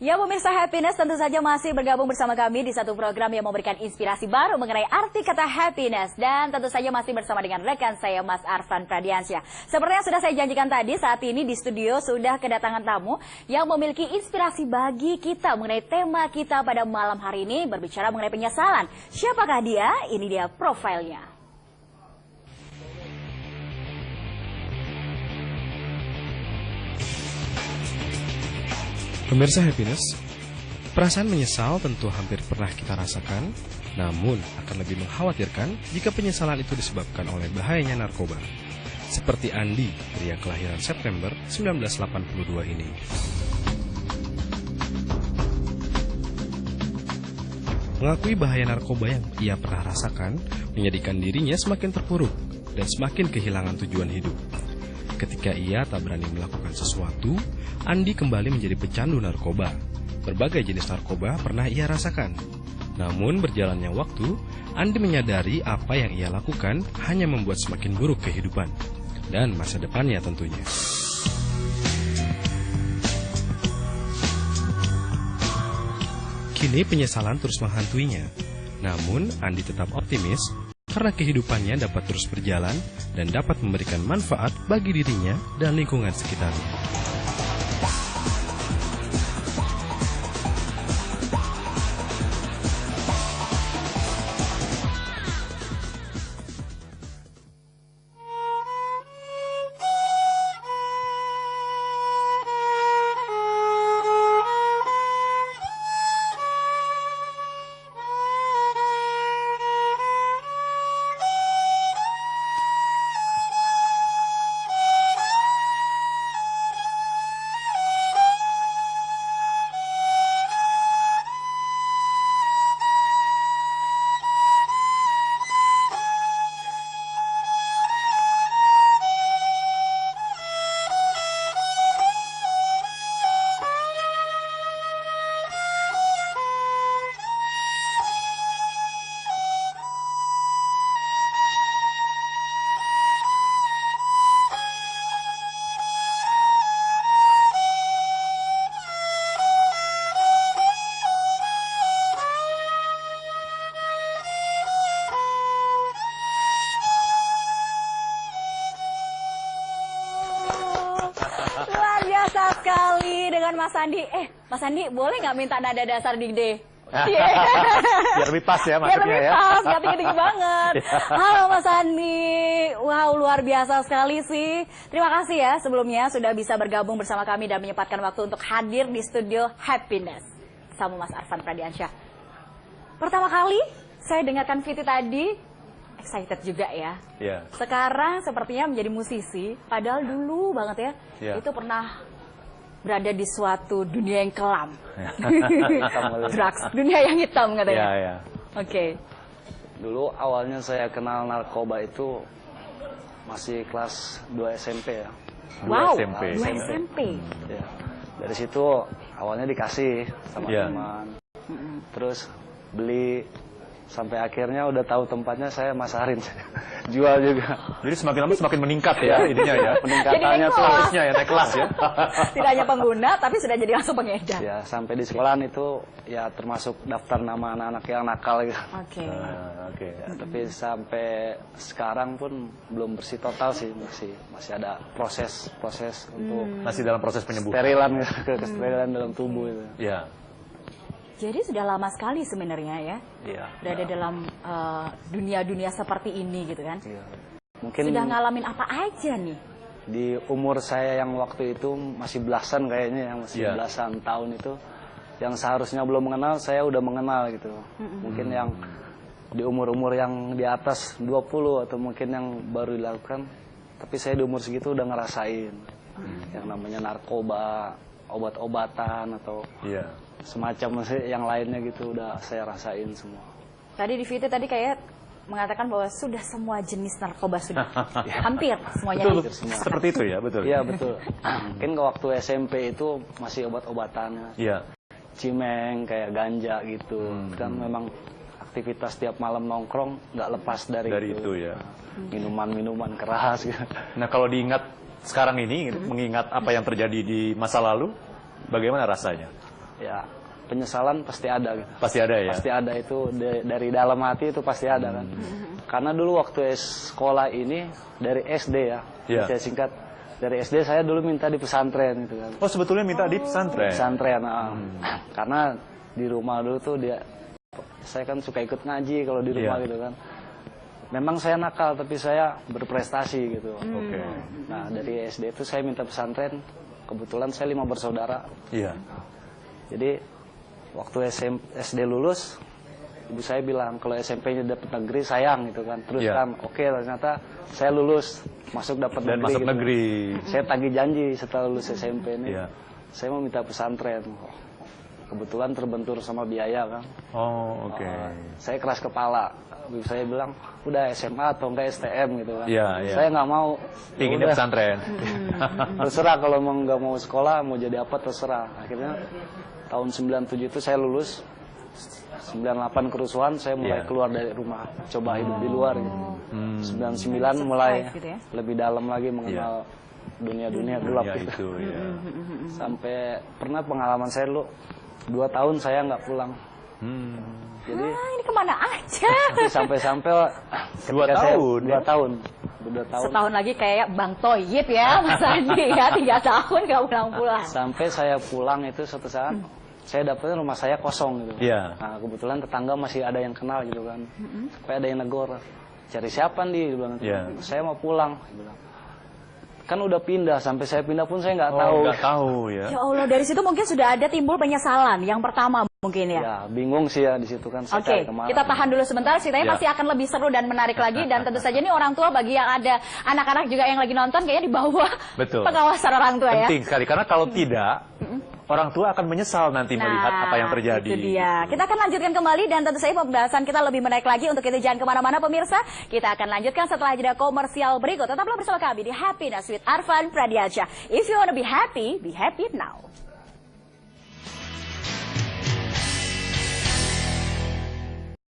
Ya pemirsa Happiness tentu saja masih bergabung bersama kami di satu program yang memberikan inspirasi baru mengenai arti kata happiness. Dan tentu saja masih bersama dengan rekan saya Mas Arfan Pradiansyah. Seperti yang sudah saya janjikan tadi, saat ini di studio sudah kedatangan tamu yang memiliki inspirasi bagi kita mengenai tema kita pada malam hari ini, berbicara mengenai penyesalan. Siapakah dia? Ini dia profilnya. Pemirsa Happiness, perasaan menyesal tentu hampir pernah kita rasakan, namun akan lebih mengkhawatirkan jika penyesalan itu disebabkan oleh bahayanya narkoba. Seperti Andi, pria kelahiran September 1982 ini. Mengakui bahaya narkoba yang ia pernah rasakan, menjadikan dirinya semakin terpuruk dan semakin kehilangan tujuan hidup. Ketika ia tak berani melakukan sesuatu, Andi kembali menjadi pecandu narkoba. Berbagai jenis narkoba pernah ia rasakan. Namun berjalannya waktu, Andi menyadari apa yang ia lakukan hanya membuat semakin buruk kehidupan dan masa depannya tentunya. Kini penyesalan terus menghantuinya. Namun Andi tetap optimis karena kehidupannya dapat terus berjalan dan dapat memberikan manfaat bagi dirinya dan lingkungan sekitarnya. Sekali dengan Mas Andi. Mas Andi, boleh nggak minta nada dasar di D? Biar lebih pas ya maksudnya ya. Biar lebih pas, nggak tinggi-tinggi banget. Halo Mas Andi. Wow, luar biasa sekali sih. Terima kasih ya sebelumnya sudah bisa bergabung bersama kami dan menyempatkan waktu untuk hadir di studio Happiness sama Mas Arfan Pradiansyah. Pertama kali saya dengarkan Viti tadi, excited juga ya. Sekarang sepertinya menjadi musisi, padahal dulu banget ya, itu pernah berada di suatu dunia yang kelam. Drugs, dunia yang hitam katanya. Oke. Dulu awalnya saya kenal narkoba itu masih kelas 2 SMP ya. Wow, 2 SMP. Ya. Dari situ awalnya dikasih sama teman. Terus beli sampai akhirnya udah tahu tempatnya saya masarin. Jual juga. Jadi semakin lama semakin meningkat ya ininya ya. Peningkatannya tuh harusnya ya naik kelas ya. Tidak hanya pengguna tapi sudah jadi langsung pengedar. Ya, sampai di sekolahan itu ya termasuk daftar nama anak-anak yang nakal gitu. Oke. Ya, tapi sampai sekarang pun belum bersih total sih, masih ada proses untuk Masih dalam proses penyembuhan. sterilan kesterilan dalam tubuh itu. Ya. Jadi sudah lama sekali sebenarnya ya. Berada dalam dunia-dunia seperti ini gitu kan. Mungkin sudah ngalamin apa aja nih? Di umur saya yang waktu itu masih belasan kayaknya, yang masih belasan tahun itu, yang seharusnya belum mengenal, saya udah mengenal gitu. Mungkin yang di umur-umur yang di atas 20 atau mungkin yang baru dilakukan, tapi saya di umur segitu udah ngerasain yang namanya narkoba, obat-obatan atau semacam yang lainnya gitu, udah saya rasain semua. Tadi di Viti tadi kayak mengatakan bahwa sudah semua jenis narkoba sudah hampir semuanya. Betul, seperti itu ya, betul. Iya betul. Mungkin ke waktu SMP itu masih obat-obatannya. Cimeng kayak ganja gitu. Kan memang aktivitas tiap malam nongkrong nggak lepas dari itu ya. Minuman-minuman keras. Nah kalau diingat sekarang ini, mengingat apa yang terjadi di masa lalu, bagaimana rasanya? ya penyesalan pasti ada gitu. Pasti ada ya. Pasti ada itu dari dalam hati itu pasti ada kan. Karena dulu waktu sekolah ini dari SD ya, Iya. saya singkat dari SD saya dulu minta di pesantren gitu kan. Oh sebetulnya minta di pesantren. Pesantren, karena di rumah dulu tuh saya kan suka ikut ngaji kalau di rumah Iya. gitu kan. Memang saya nakal tapi saya berprestasi gitu. Oke. Nah dari SD itu saya minta pesantren. Kebetulan saya 5 bersaudara. Iya. Jadi waktu SD lulus, ibu saya bilang kalau SMP-nya dapat negeri sayang gitu kan. Terus Iya. kan oke, ternyata saya lulus masuk dapat Dan negeri. masuk gitu. negeri. Saya tagih janji setelah lulus SMP ini. Iya. Saya mau minta pesantren. Kebetulan terbentur sama biaya kan. Oh oke. Saya keras kepala. Ibu saya bilang udah SMA atau enggak STM gitu kan. Iya, iya. Saya nggak mau. Pinginnya Udah, pesantren. terserah kalau mau nggak mau sekolah mau jadi apa terserah. Akhirnya tahun 97 itu saya lulus. 98 kerusuhan saya mulai Iya. keluar dari rumah, coba hidup di luar gitu. 99 Survive mulai gitu ya. lebih dalam lagi mengenal dunia-dunia gelap Ya gitu. itu ya. Sampai pernah pengalaman saya dulu 2 tahun saya nggak pulang. Jadi Ini kemana aja? sampai-sampai Dua ketika saya tahun, 2 ya? tahun. 2 tahun. Setahun lagi kayak Bang Toyib ya, Mas Andi ya, 3 tahun gak pulang-pulang. Sampai saya pulang itu suatu saat saya dapetnya rumah saya kosong gitu. Iya. Nah, kebetulan tetangga masih ada yang kenal gitu kan. Supaya ada yang negor. Cari siapa nih? Dia bilang, Iya. saya mau pulang. Dia bilang. Kan udah pindah, sampai saya pindah pun saya nggak tahu. Oh nggak tahu ya. Ya Allah, dari situ mungkin sudah ada timbul penyesalan yang pertama mungkin ya. Ya, bingung sih ya di situ kan. Saya Oke, cari kemana. kita tahan dulu sebentar. Ceritanya Ya. pasti akan lebih seru dan menarik lagi. Dan tentu saja ini orang tua bagi yang ada anak-anak juga yang lagi nonton kayaknya di bawah Betul. pengawasan orang tua ya. Penting sekali karena kalau tidak orang tua akan menyesal nanti melihat apa yang terjadi. Itu dia. Kita akan lanjutkan kembali dan tentu saja pembahasan kita lebih menarik lagi. Untuk itu jangan kemana-mana pemirsa. Kita akan lanjutkan setelah jeda komersial berikut. Tetaplah bersama kami di Happiness with Arfan Pradiansyah. If you wanna be happy now.